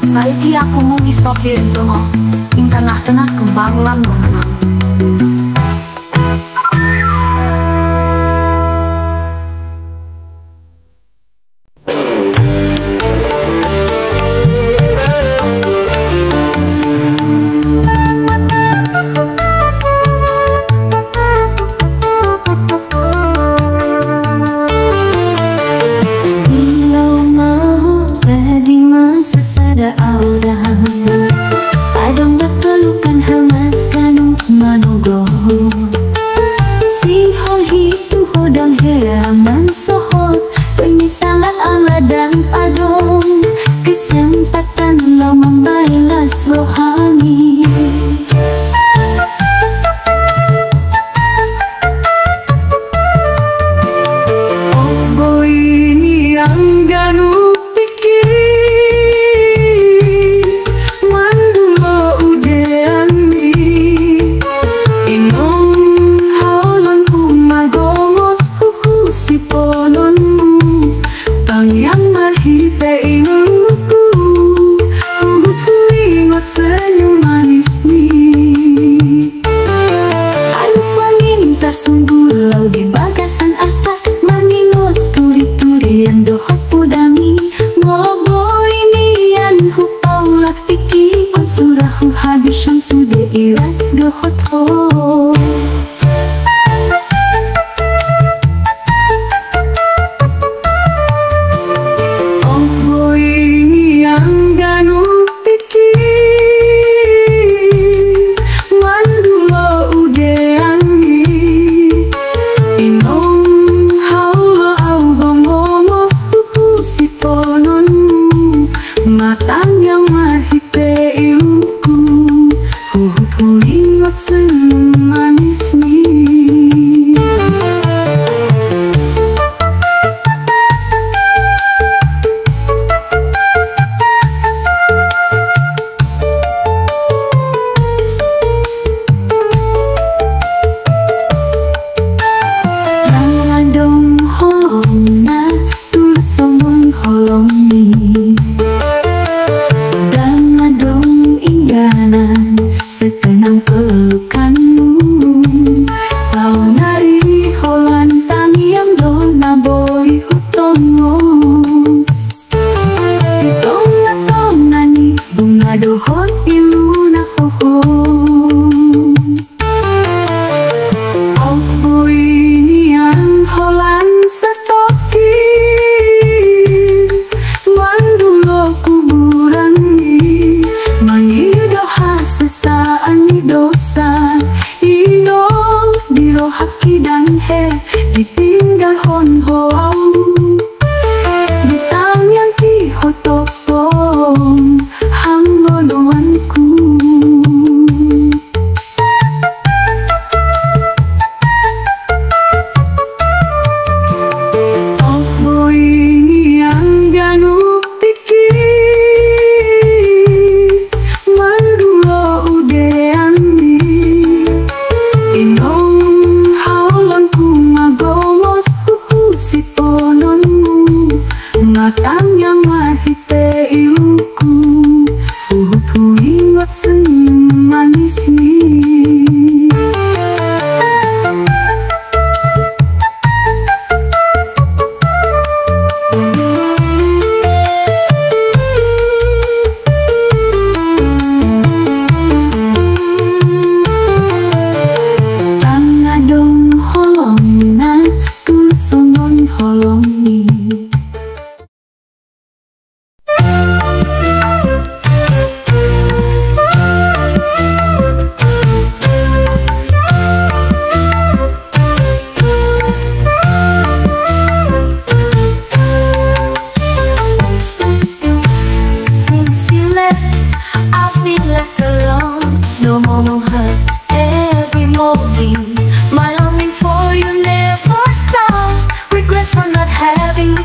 Saiki aku mung iso kirim donga ing tengah-tengah kembang lan mengenang.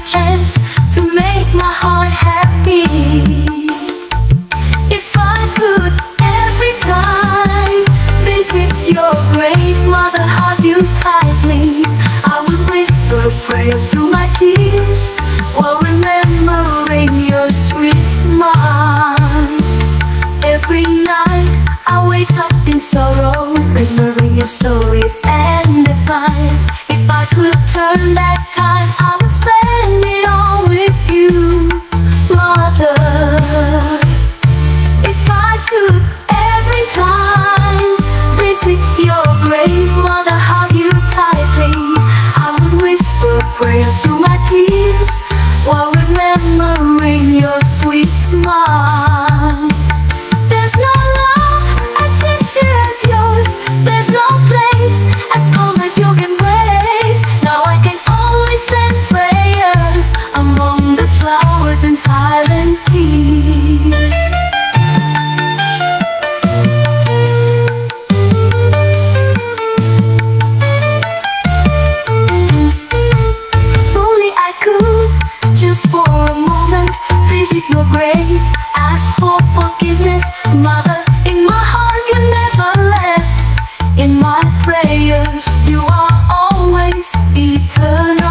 chance to make my heart happy. If I could every time visit your grave, mother, hug you tightly, I would whisper prayers through my tears while remembering your sweet smile. Every night I wake up in sorrow, remembering your stories and advice. If I could turn back time, I would spend it all with you, mother. If I could every time visit your grave, mother, hug you tightly, I would whisper prayers through my tears while remembering your sweet smile. There's no love as sincere as yours, there's no place as calm as your embrace. Now I can only send prayers among the flowers and silent tears. If only I could, just for a moment, visit your grave, ask for forgiveness, mother. In my heart you never left, in my prayers you are always eternal.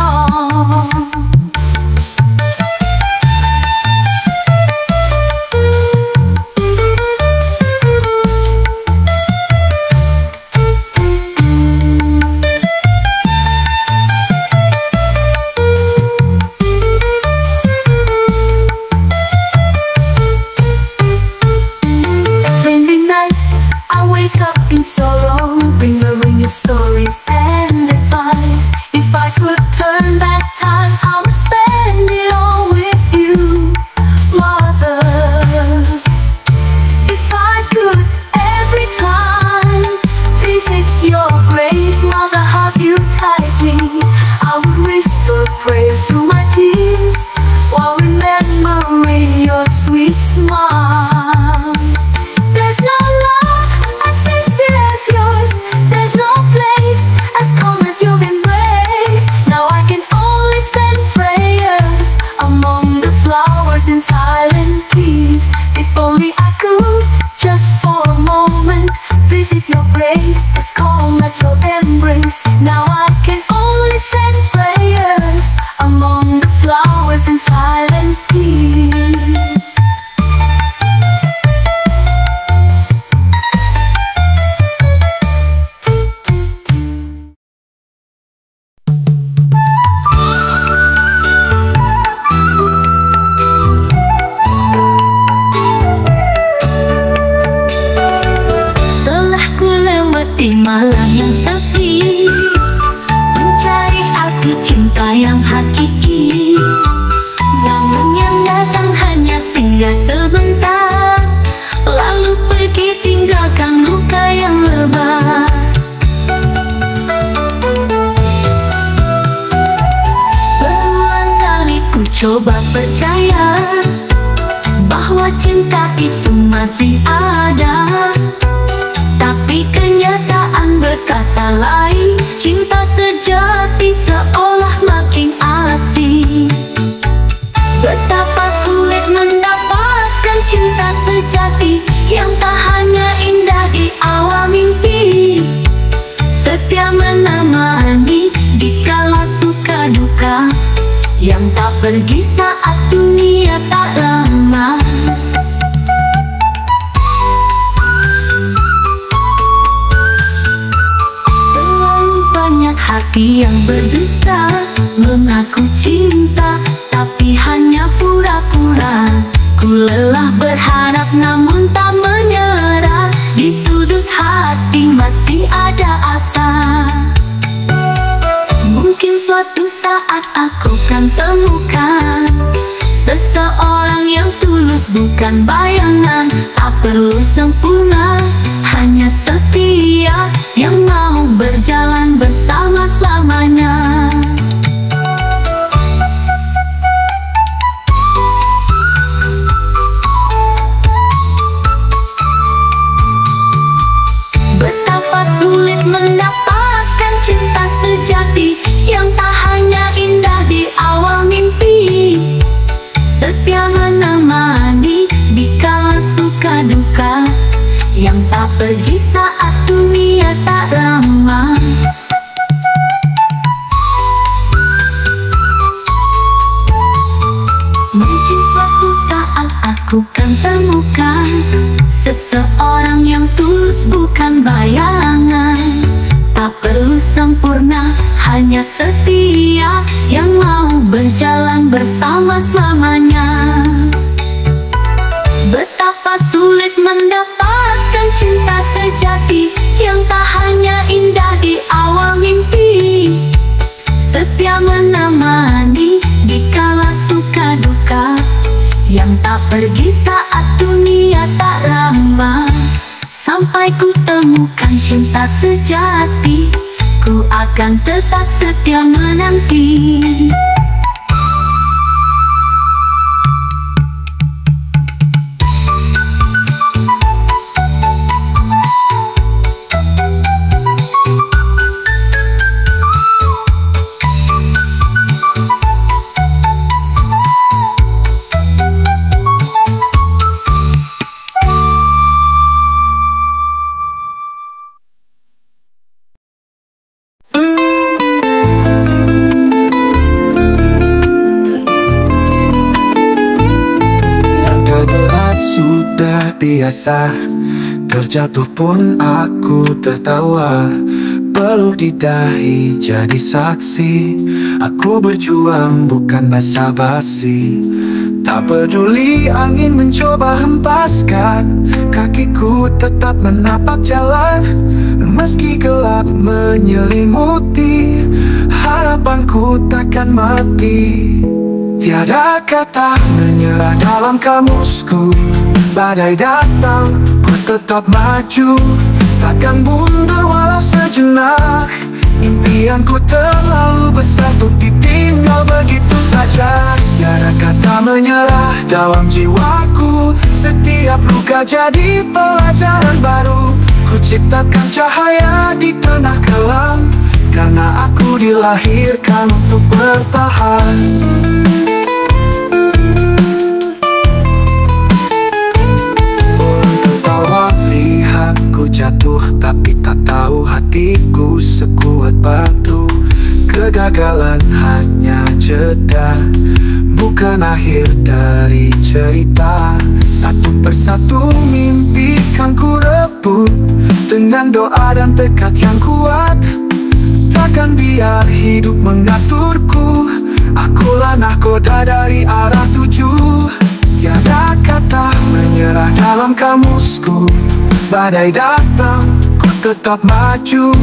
Sorrow, remembering your stories and advice. If I could turn back time, I would spend it all with you, mother. If I could every time visit your grave, mother, hug you tightly, I would whisper prayers through my tears while remembering your sweet smile. There's no love as sincere as yours, there's no place as calm as your embrace. Now I can only send prayers among the flowers and silent tears. If only I could, just for a moment, visit your grace as calm as your embrace. Now I can only send prayers among the flowers and silent tears. Malam yang sepi, mencari arti cinta yang hakiki. Namun yang datang hanya singgah sebentar, lalu pergi tinggalkan luka yang lebar. Berulang kali ku coba percaya bahwa cinta itu masih ada, tapi kenyataan berkata lain. Cinta sejati seolah makin asing. Betapa sulit mendapatkan cinta sejati yang tak hanya indah di awal mimpi, setia menemani di kala suka duka, yang tak pergi saat dunia tak ramah. Hati yang berdusta mengaku cinta, tapi hanya pura-pura. Ku lelah berharap namun tak menyerah. Di sudut hati masih ada asa. Mungkin suatu saat aku kan temukan seseorang yang tulus, bukan bayangan. Tak perlu sempurna, hanya setia, yang mau berjalan bersama selamanya. Betapa sulit mendapatkan cinta sejati yang tak hanya indah di awal mimpi, aku kan temukan seseorang yang tulus bukan bayangan. Tak perlu sempurna, hanya setia yang mau berjalan bersama selamanya. Betapa sulit mendapatkan cinta sejati yang tak hanya indah di awal mimpi. Setia menemani di kala suka duka, yang tak pergi saat dunia tak ramah. Sampai ku temukan cinta sejati, ku akan tetap setia menanti. Sudah biasa, terjatuh pun aku tertawa. Peluk di dahi jadi saksi, aku berjuang bukan basa-basi. Tak peduli angin mencoba hempaskan, kakiku tetap menapak jalan. Meski gelap menyelimuti, harapanku takkan mati. Tiada kata menyerah dalam kamusku. Badai datang, ku tetap maju, takkan mundur walau sejenak. Impianku terlalu besar untuk ditinggal begitu saja. Tiada kata menyerah dalam jiwaku. Setiap luka jadi pelajaran baru. Ku ciptakan cahaya di tengah kelam, karena aku dilahirkan untuk bertahan. Ku jatuh tapi tak tahu hatiku sekuat batu. Kegagalan hanya jeda, bukan akhir dari cerita. Satu persatu mimpi kan ku rebut, dengan doa dan tekad yang kuat. Takkan biar hidup mengaturku, akulah nahkoda dari arah tuju. Tiada kata menyerah dalam kamusku. Badai datang, ku tetap maju,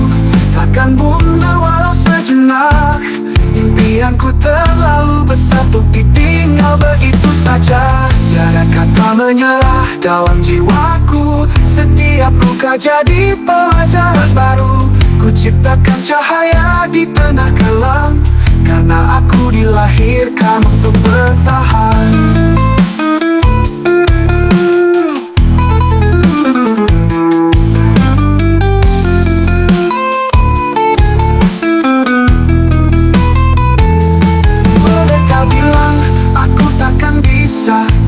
takkan mundur walau sejenak. Impianku terlalu besar untuk ditinggal begitu saja. Tiada kata menyerah dalam jiwaku. Setiap luka jadi pelajaran baru. Ku ciptakan cahaya di tengah kelam, karena aku dilahirkan untuk bertahan.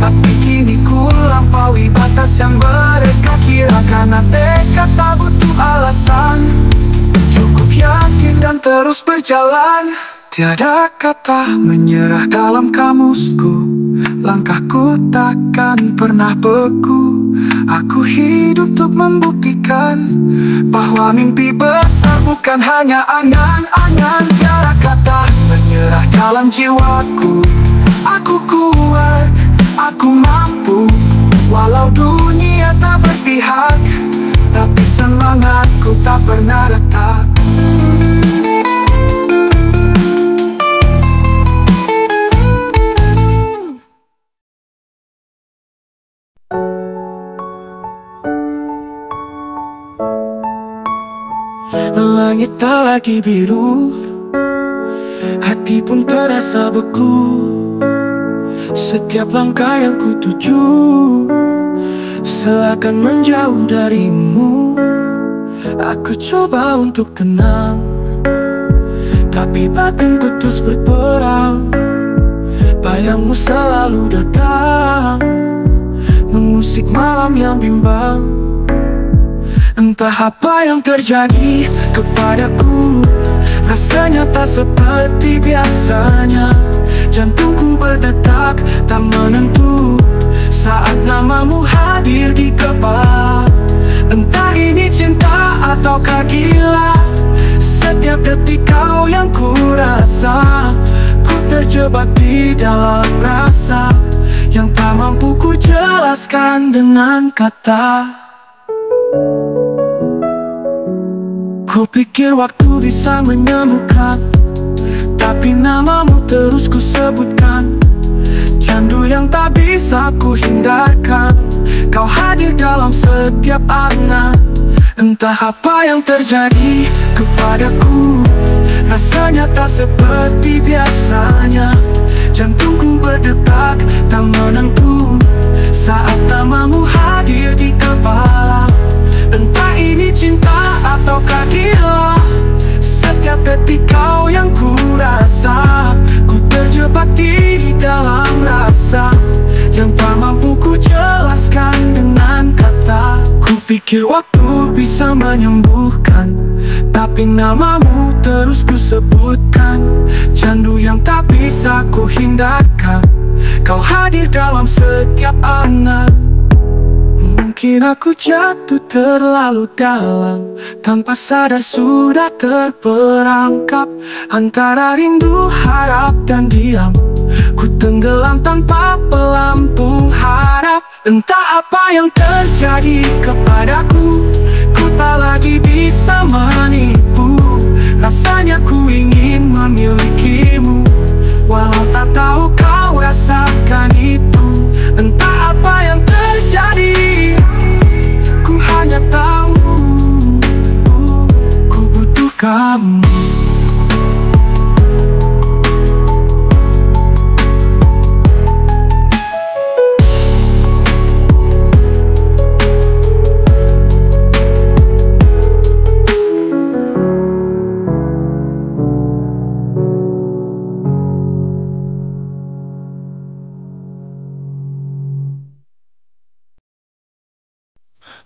Tapi kini ku lampaui batas yang mereka kira. Karena tekad tak butuh alasan, cukup yakin dan terus berjalan. Tiada kata menyerah dalam kamusku. Langkahku takkan pernah beku. Aku hidup untuk membuktikan bahwa mimpi besar bukan hanya angan-angan. Tiada kata menyerah dalam jiwaku. Aku kuat, aku mampu, walau dunia tak berpihak, tapi semangatku tak pernah retak. Langit tak lagi biru, hati pun terasa beku. Setiap langkah yang ku tuju seakan menjauh darimu. Aku coba untuk tenang, tapi batinku terus berperang. Bayangmu selalu datang, mengusik malam yang bimbang. Entah apa yang terjadi kepadaku, rasanya tak seperti biasanya. Jantungku berdetak tak menentu, saat namamu hadir di kepala. Entah ini cinta ataukah gila, setiap detik kau yang ku rasa. Ku terjebak di dalam rasa yang tak mampu ku jelaskan dengan kata. Ku pikir waktu bisa menyembuhkan, tapi namamu terus ku sebutkan. Candu yang tak bisa ku hindarkan, kau hadir dalam setiap angan. Entah apa yang terjadi kepadaku, rasanya tak seperti biasanya. Jantungku berdetak tak menentu saat namamu hadir di kepala. Entah ini cinta ataukah gila, setiap detik kau yang ku rasa. Ku terjebak di dalam rasa yang tak mampu ku jelaskan dengan kata. Ku pikir waktu bisa menyembuhkan, tapi namamu terus ku sebutkan. Candu yang tak bisa ku hindarkan, kau hadir dalam setiap angan. Mungkin aku jatuh terlalu dalam, tanpa sadar sudah terperangkap antara rindu, harap, dan diam. Ku tenggelam tanpa pelampung harap. Entah apa yang terjadi kepadaku, ku tak lagi bisa menipu. Rasanya ku ingin memilikimu, walau tak tahu kau rasakan itu. Entah apa yang terjadi, ku hanya tahu ku butuh kamu.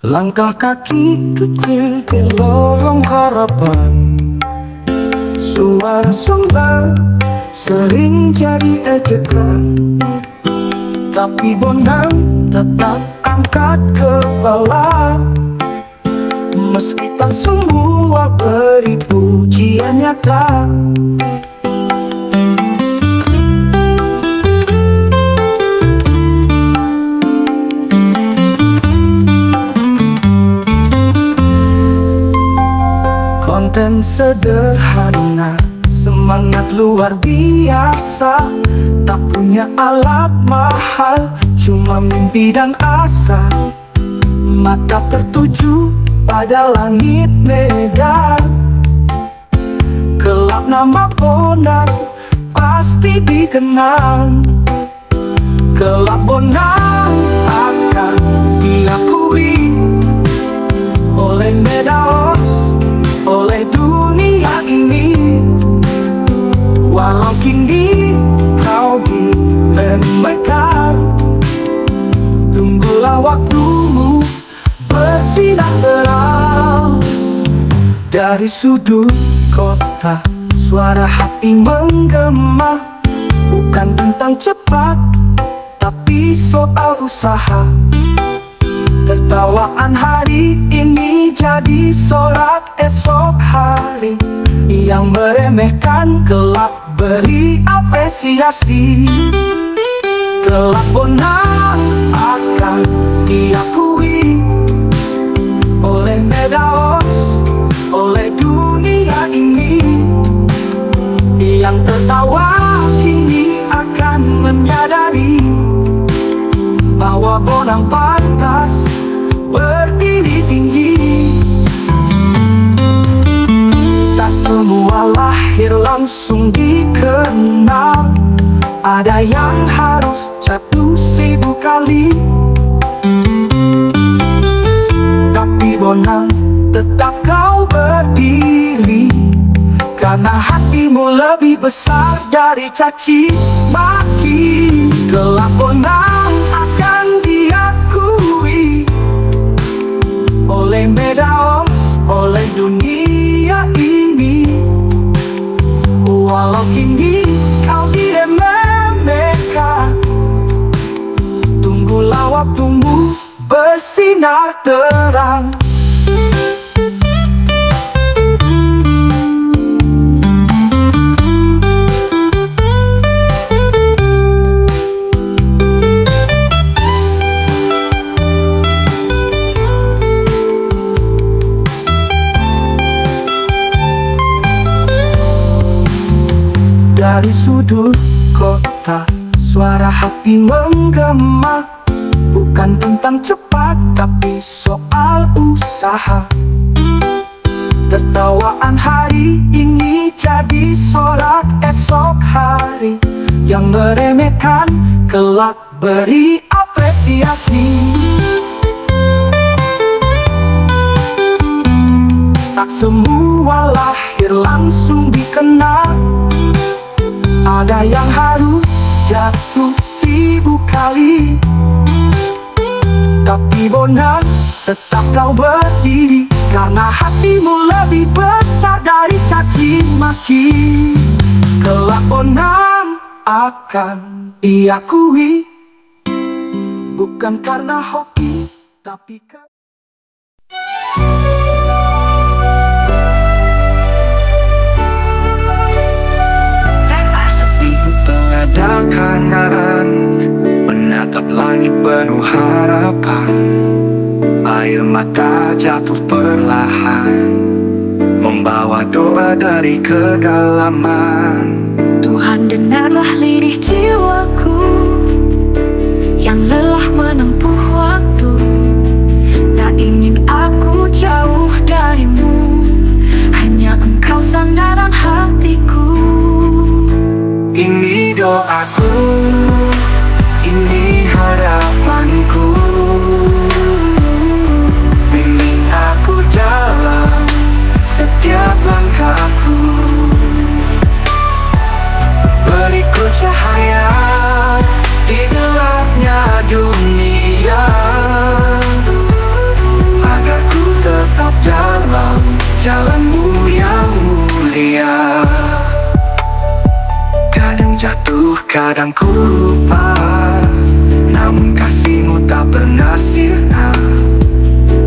Langkah kaki kecil di lorong harapan, suara sembah sering jadi ejekan, tapi Bonang tetap angkat kepala. Meski tak semua beri pujian nyata, konten sederhana, semangat luar biasa. Tak punya alat mahal, cuma mimpi dan asa. Mata tertuju pada langit Medan, kelak nama Bonang pasti dikenang. Kelak Bonang akan diakui oleh Medaos, oleh dunia ini. Walau kini kau diremehkan, tunggulah waktumu bersinar terang. Dari sudut kota, suara hati menggema, bukan tentang cepat, tapi soal usaha. Tertawaan hari ini jadi sorak esok hari. Yang meremehkan kelak beri apresiasi. Kelak Bonang akan diakui oleh Medaos, oleh dunia ini. Yang tertawa kini akan menyadari bahwa Bonang pantas berdiri tinggi. Tak semua lahir langsung dikenal, ada yang harus jatuh 1000 kali. Tapi Bonang tetap kau berdiri, karena hatimu lebih besar dari caci maki. Kelak Bonang akan diakui oleh Medaos, oleh dunia ini. Walau kini kau diremehkan, tunggulah bersinar terang. Dari sudut kota, suara hati menggema. Bukan tentang cepat, tapi soal usaha. Tertawaan hari ini jadi sorak esok hari. Yang meremehkan kelak beri apresiasi. Tak semua lahir langsung dikenal. Ada yang harus jatuh 1000 kali. Tapi bonang, tetap kau berdiri. Karena hatimu lebih besar dari caci maki. Kelak bonang akan diakui. Bukan karena hoki, tapi karena ada kangan, menatap langit penuh harapan. Air mata jatuh perlahan, membawa doa dari kedalaman. Tuhan, dengarlah lirih jiwaku yang lelah menempuh waktu. Tak ingin aku jauh darimu, hanya Engkau sandaran hatiku. Ini doaku, ini harapanku. Bimbing aku dalam setiap langkahku. Beriku cahaya di gelapnya dunia, agar ku tetap dalam jalanmu yang mulia. Kadang jatuh, kadang ku lupa, namun kasihmu tak pernah sirna.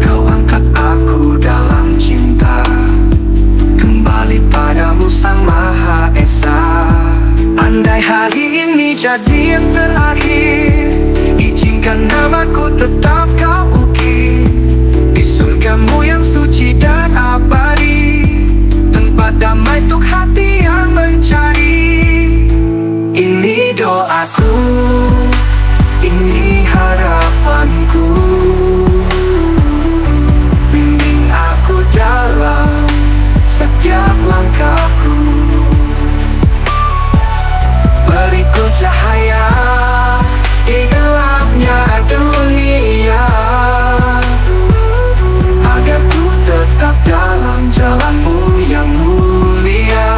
Kau angkat aku dalam cinta, kembali padamu Sang Maha Esa. Andai hari ini jadi yang terakhir, izinkan namaku tetap kau ukir di surgamu yang suci dan abadi, tempat damai untuk hati yang mencari. Ini doaku, ini harapanku. Bimbing aku dalam setiap langkahku. Beriku cahaya di gelapnya dunia, agar ku tetap dalam jalanmu yang mulia.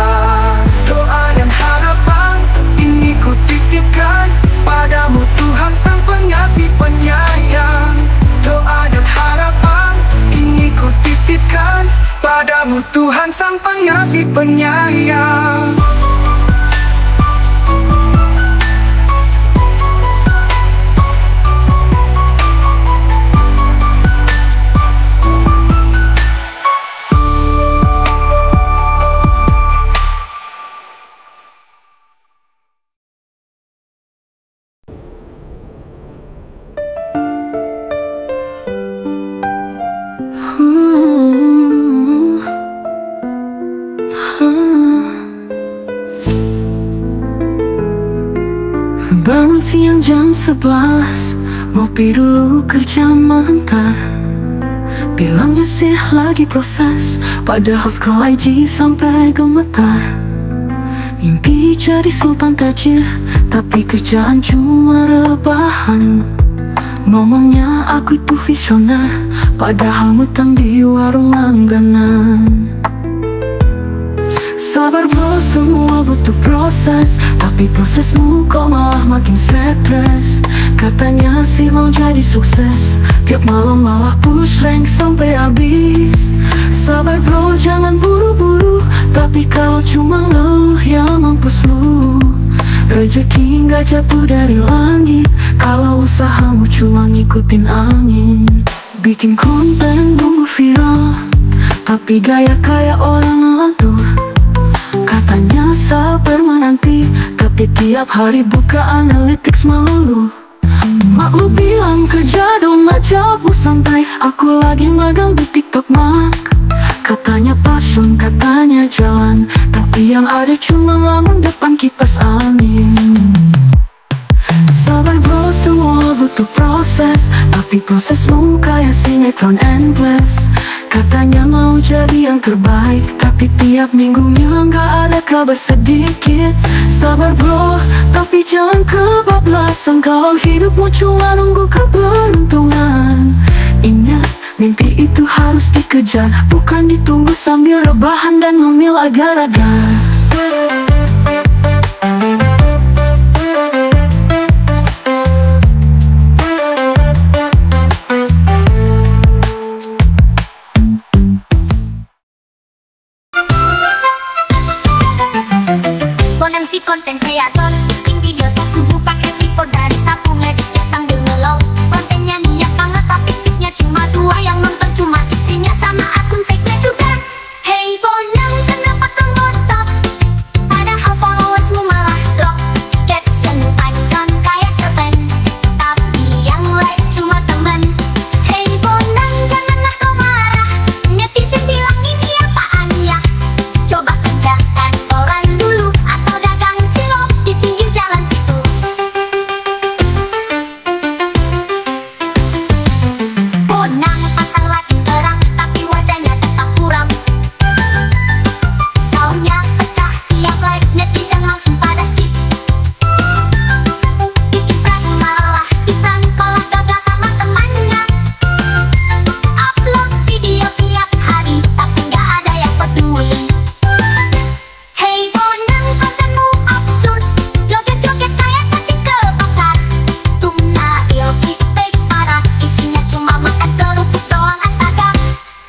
Doa dan harapan ini ku titipkan padamu Tuhan Sang Pengasih Penyayang. Doa dan harapan ini ku titipkan padamu Tuhan Sang Pengasih Penyayang. Bangun siang jam 11, ngopi dulu kerja mantar. Bilangnya sih lagi proses, padahal scroll IG sampai gemetar. Mimpi jadi sultan tajir, tapi kerjaan cuma rebahan. Ngomongnya aku tuh visioner, padahal ngutang di warung langganan. Sabar bro, semua butuh proses, tapi prosesmu kok malah makin stres. Katanya sih mau jadi sukses, tiap malam malah push rank sampai habis. Sabar bro, jangan buru-buru, tapi kalau cuma ngeluh ya mampus lu. Rezeki nggak jatuh dari langit, kalau usahamu cuma ngikutin angin. bikin konten nunggu viral, tapi gaya kayak orang ngelantur. Katanya sabar menanti, tapi tiap hari buka analytics melulu. Mak lu bilang kerja dong aja bu santai, aku lagi magang di TikTok mak. Katanya passion, katanya jalan, tapi yang ada cuma lamun depan kipas angin. Sabar bro, semua butuh proses, tapi prosesmu kayak sinetron endless. Katanya mau jadi yang terbaik, tapi tiap minggunya nggak ada kabar sedikit. Sabar bro, tapi jangan kebablasan kalau hidupmu cuma nunggu keberuntungan. Ingat, mimpi itu harus dikejar, bukan ditunggu sambil rebahan dan ngemil agar-agar. Bonang si konten kreator, bikin video tak subuh pakai tripod dari sapu ngeditnya sambil ngelow. Kontennya niat banget tapi views-nya cuma 2, yang nonton cuma istrinya sama akun fake-nya juga. Hey Bonang, kenapa kau ngotot? Padahal followersmu malah drop. Caption panjang kayak cerpen, tapi yang like cuma temen. Hey Bonang, janganlah kau marah, netizen bilang ini apaan ya? Coba kerja kantoran dulu atau dagang cilok di pinggir jalan situ. Bonang pasang lagi terang, tapi wajahnya tetap buram. Soundnya pecah, tiap like netizen langsung pada skip. Bikin prank malah di-prank kalau gagal sama temannya. Upload video tiap hari, tapi nggak ada yang peduli. Hey Bonang, kontenmu absurd, joget-joget kayak cacing kebakar. Thumbnail clickbait parah, isinya cuma makan kerupuk doang astaga.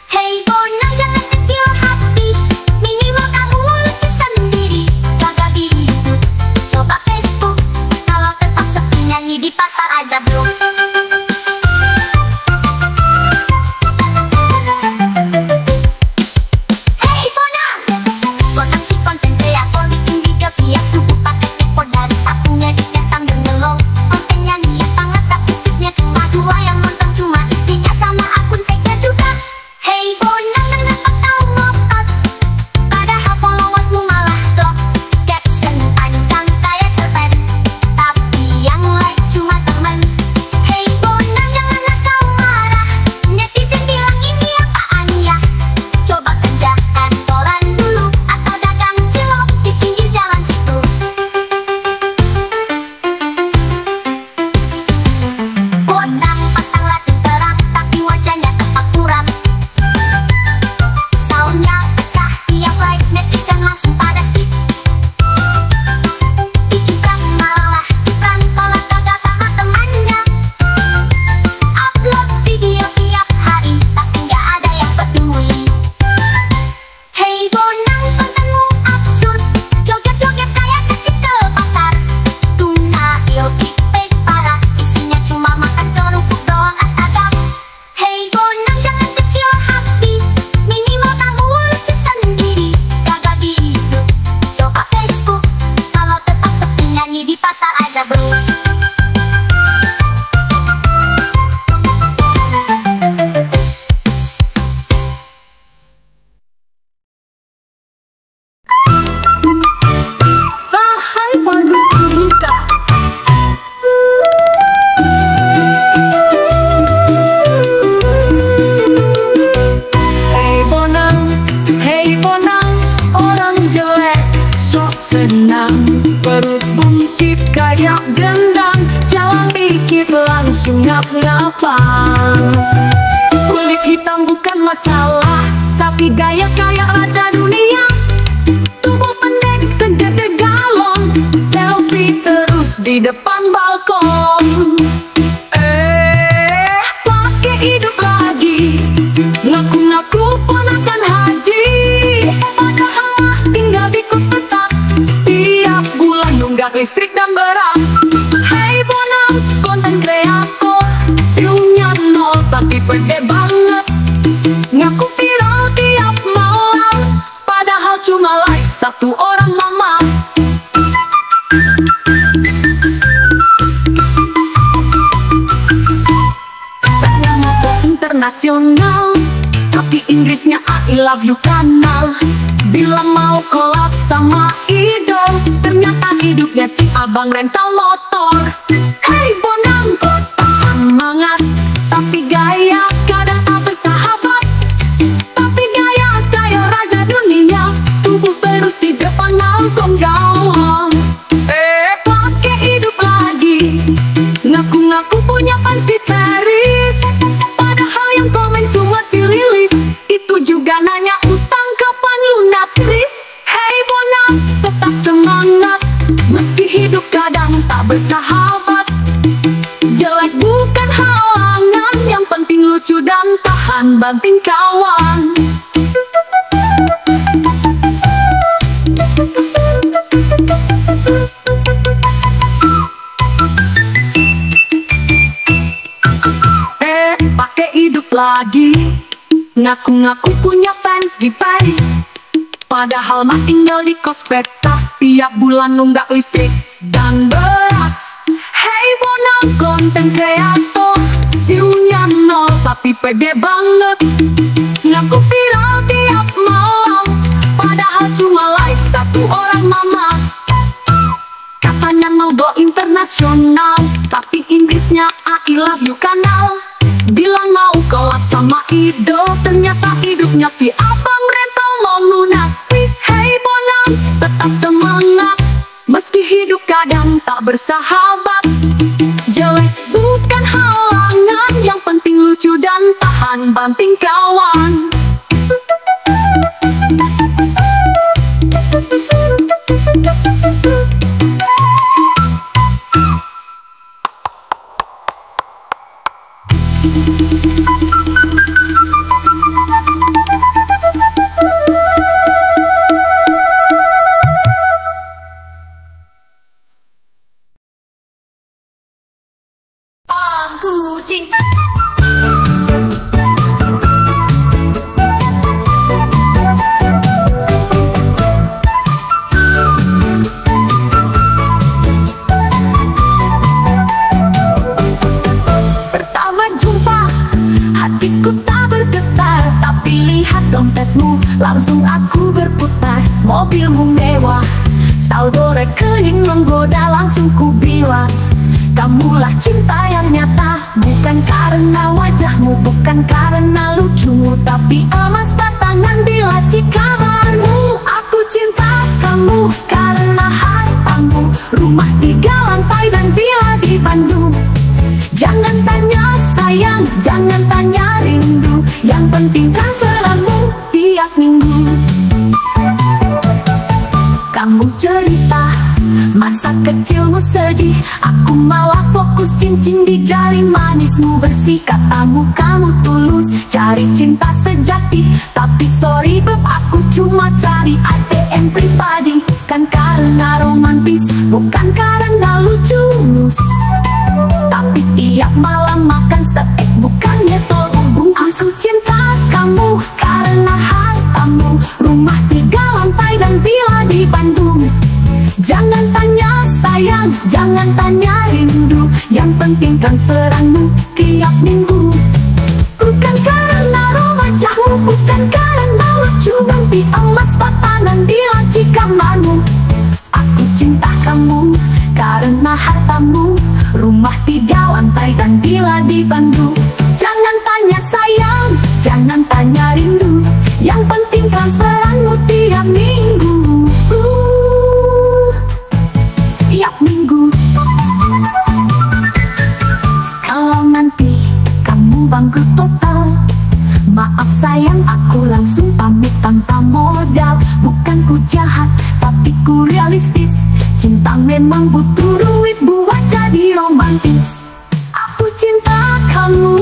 Hey Bonang, jangan kecil hati, minimal kamu lucu sendiri. Gagal di YouTube, coba Facebook, kalau tetap sepi nyanyi di pasar aja bro. Hey Bonang, Bonang si konten kreator, bikin video tiap subuh pakai tripod dari sapu ngeditnya sambil ngelow. Kontennya niat banget tapi views-nya cuma 2, yang nonton cuma istrinya sama akun fake-nya juga. Hey Bonang, kenapa kau ngotot? Padahal followersmu malah drop. Caption panjang kayak cerpen, tapi yang like cuma temen. Hey Bonang, janganlah kau marah, netizen bilang ini apaan ya? Coba kerja kantoran dulu atau dagang cilok di pinggir jalan situ. Bonang pasang lagi terang, tapi wajahnya tetap buram. Soundnya pecah, tiap like netizen langsung pada skip. Bikin prank malah di-prank kalau gagal sama temannya. Upload video tiap hari, tapi nggak ada yang peduli. Hey Bonang, kontenmu absurd, joget-joget kayak cacing kebakar. Thumbnail clickbait parah, isinya cuma makan kerupuk doang astaga. Hey Bonang, jangan kecil hati, minimal kamu lucu sendiri. Gagal di YouTube, coba Facebook, kalau tetap sepi nyanyi di pasar aja bro. Bahai padu kita. Hey Bonang, orang jelek sok senang, perut buncit kayak gendang, jalan dikit langsung ngap-ngapan. Kulit hitam bukan masalah, tapi gaya kayak raja dunia. Tubuh pendek segede galon, selfie terus di depan balkon. Pakai hidup lagi, ngaku-ngaku ponakan haji, padahal tinggal di kos tetap, tiap bulan nunggak listrik dan beras. Hey Bonang, konten kreator, view-nya nol tapi pede banget. Ngaku viral tiap malam, padahal cuma like satu orang mama. Pengen moto internasional, tapi Inggrisnya I love you kanal. Bila mau collab sama idol, ternyata hidupnya si abang rental motor. Hey Bonang, kok tak semangat, tapi gaya kadang tak bersahabat. Tapi gaya kayak raja dunia, tubuh terus di depan nangkong gawang. Pakai hidup lagi, ngaku-ngaku punya fans di Paris, padahal yang komen cuma si Lilis. Itu juga nanya utang kapan lunas please. Hey Bonang, tetap semangat, meski hidup kadang tak bersahabat. Jelek bukan halangan, yang penting lucu dan tahan banting kawan. Pakai hidup lagi, ngaku-ngaku punya fans di Paris, padahal mah tinggal di kos petak, tiap bulan nunggak listrik dan beras. Hey Bonang, konten kreator, view-nya nol tapi pede banget. Ngaku viral tiap malam, padahal cuma like satu orang mama. Katanya mau go internasional, tapi Inggrisnya I love you kanal. Bilang mau collab sama idol, ternyata hidupnya si abang rental mau lunas please. Hey Bonang, tetap semangat, meski hidup kadang tak bersahabat. Jelek bukan halangan, yang penting lucu dan tahan banting kawan. Aku cinta. Pertama jumpa, hatiku tak bergetar, tapi lihat dompetmu, langsung aku berputar. Mobilmu mewah, saldo rekening menggoda, langsung ku bilang, kamulah cinta yang nyata. Bukan karena wajahmu, bukan karena lucumu, tapi emas batangan di laci kamarmu. Aku cinta kamu karena hartamu, rumah 3 lantai dan villa di Bandung. Jangan tanya sayang, jangan tanya rindu, yang penting transferanmu tiap minggu. Kamu cerita masa kecilmu sedih, aku malah fokus cincin di jari manismu bersih. Katamu kamu tulus, cari cinta sejati, tapi sorry beb, aku cuma cari ATM pribadi. Kan karena romantis, bukan karena lucu mus, tapi tiap malam makan steak, bukannya tolong bungkus. Aku cinta kamu karena hartamu, rumah 3 lantai dan villa di Bandung. Jangan tanya sayang, jangan tanya rindu, yang penting transferanmu tiap minggu. Bukan karena wajahmu, bukan karena lucu, ganti emas batangan di laci kamarmu. Aku cinta kamu karena hartamu, rumah 3 lantai dan villa di Bandung. Jangan tanya sayang, jangan tanya rindu, yang penting transferanmu tiap minggu. Tiap minggu. Kalau nanti kamu bangkrut total, maaf sayang, aku langsung pamit tanpa modal. Bukan ku jahat, tapi ku realistis, cinta memang butuh duit buat jadi romantis. Aku cinta kamu,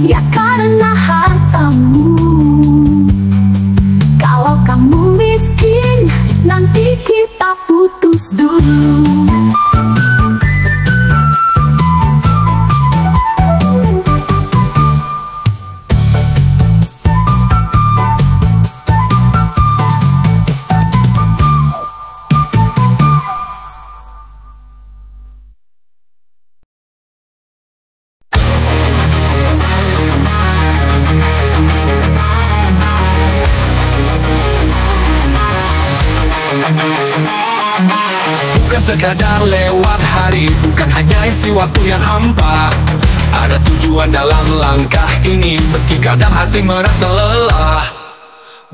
ya karena hartamu. Kalau kamu miskin, nanti kita putus dulu. hanya isi waktu yang hampa. Ada tujuan dalam langkah ini, meski kadang hati merasa lelah.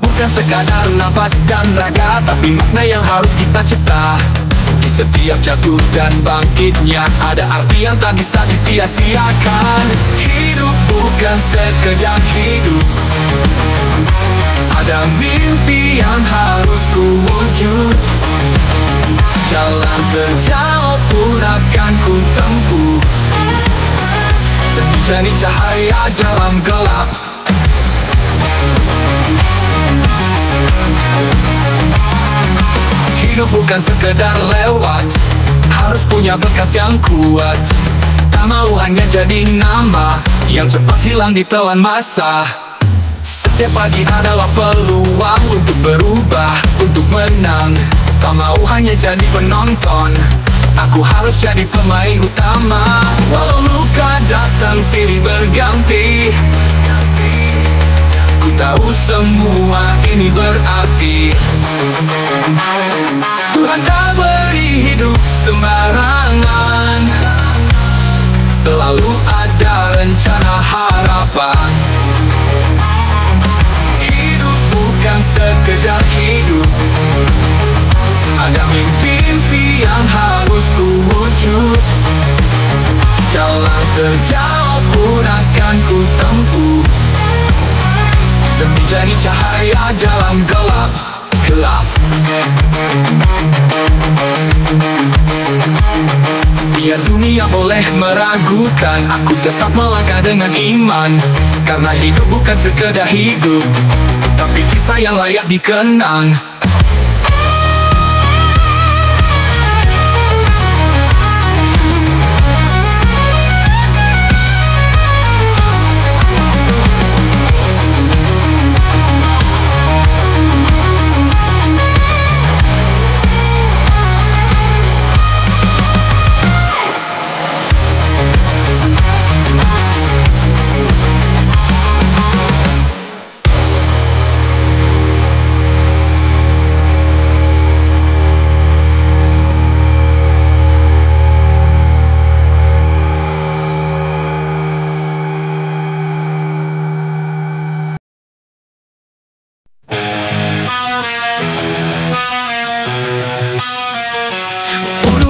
Bukan sekadar nafas dan raga, tapi makna yang harus kita cipta. Di setiap jatuh dan bangkitnya ada arti yang tak bisa disia-siakan. Hidup bukan sekedar hidup, ada mimpi yang harus ku wujud. Jalan terjauh pun akan ku tempuh, demi jadi cahaya dalam gelap. Hidup bukan sekedar lewat, harus punya bekas yang kuat. Tak mau hanya jadi nama yang cepat hilang ditelan masa. Setiap pagi adalah peluang untuk berubah, untuk menang. Tak mau hanya jadi penonton, aku harus jadi pemain utama. Walau luka datang silih berganti, ku tahu semua ini berarti. Tuhan tak beri hidup sembarangan, selalu ada rencana harapan. Hidup bukan sekedar hidup, ada mimpi yang harus ku wujud. Jalan terjauh pun akan ku tempuh, demi jadi cahaya dalam gelap. Biar dunia boleh meragukan, aku tetap melangkah dengan iman. Karena hidup bukan sekedar hidup, tapi kisah yang layak dikenang.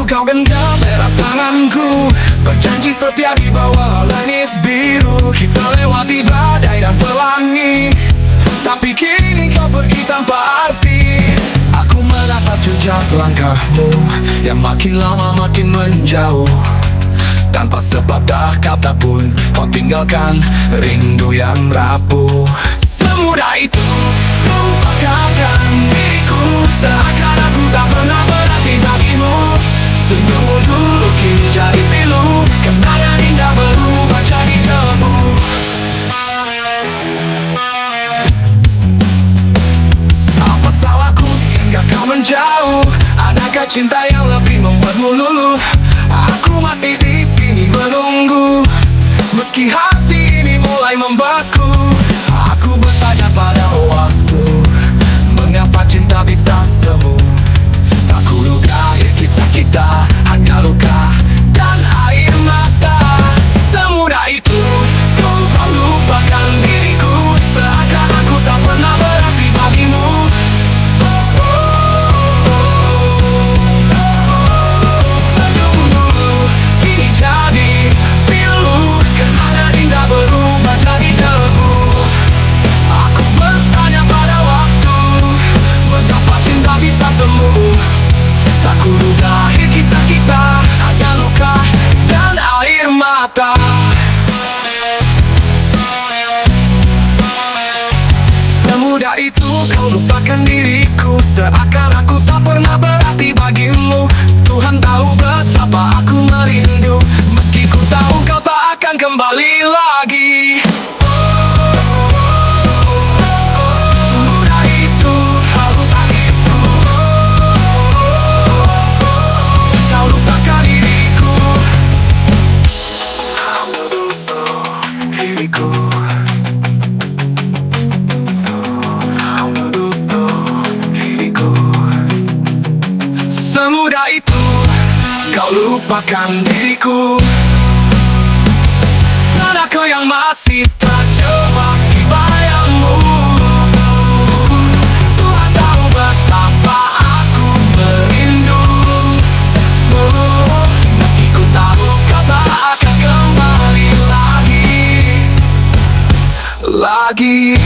Kau genggam erat tanganku, berjanji setia di bawah langit biru. Kita lewati badai dan pelangi, tapi kini kau pergi tanpa arti. Aku menatap jejak langkahmu yang makin lama makin menjauh. Tanpa sepatah kata pun kau tinggalkan rindu yang rapuh. Semudah itu kau lupakan diriku, seakan aku tak pernah berarti bagimu. Senyummu dulu kini jadi pilu, kenangan indah berubah jadi debu. Apa salahku hingga kau menjauh? Adakah cinta yang lebih membuatmu luluh? Aku masih di sini menunggu, meski hati ini mulai membeku. Aku bertanya pada waktu, mengapa cinta bisa semu? Tak kuduga kisah kita hanya luka dan air mata. Semudah itu kau lupakan diriku, seakan aku tak pernah berarti bagimu. Senyum dulu kini jadi pilu, kenangan indah berubah jadi debu. Aku bertanya pada waktu, mengapa cinta bisa semu? Tak kuduga kisah kita hanya luka dan air mata. Semudah itu kau lupakan diriku, seakan aku tak pernah berarti bagimu. Tuhan tahu betapa aku merindu, meski ku tahu kau tak akan kembali lagi. Semudah itu kau lupakan dengan diriku. Dan aku yang masih terjebak di bayangmu. Tuhan tahu betapa aku merindu. Meski ku tahu kau tak akan kembali lagi.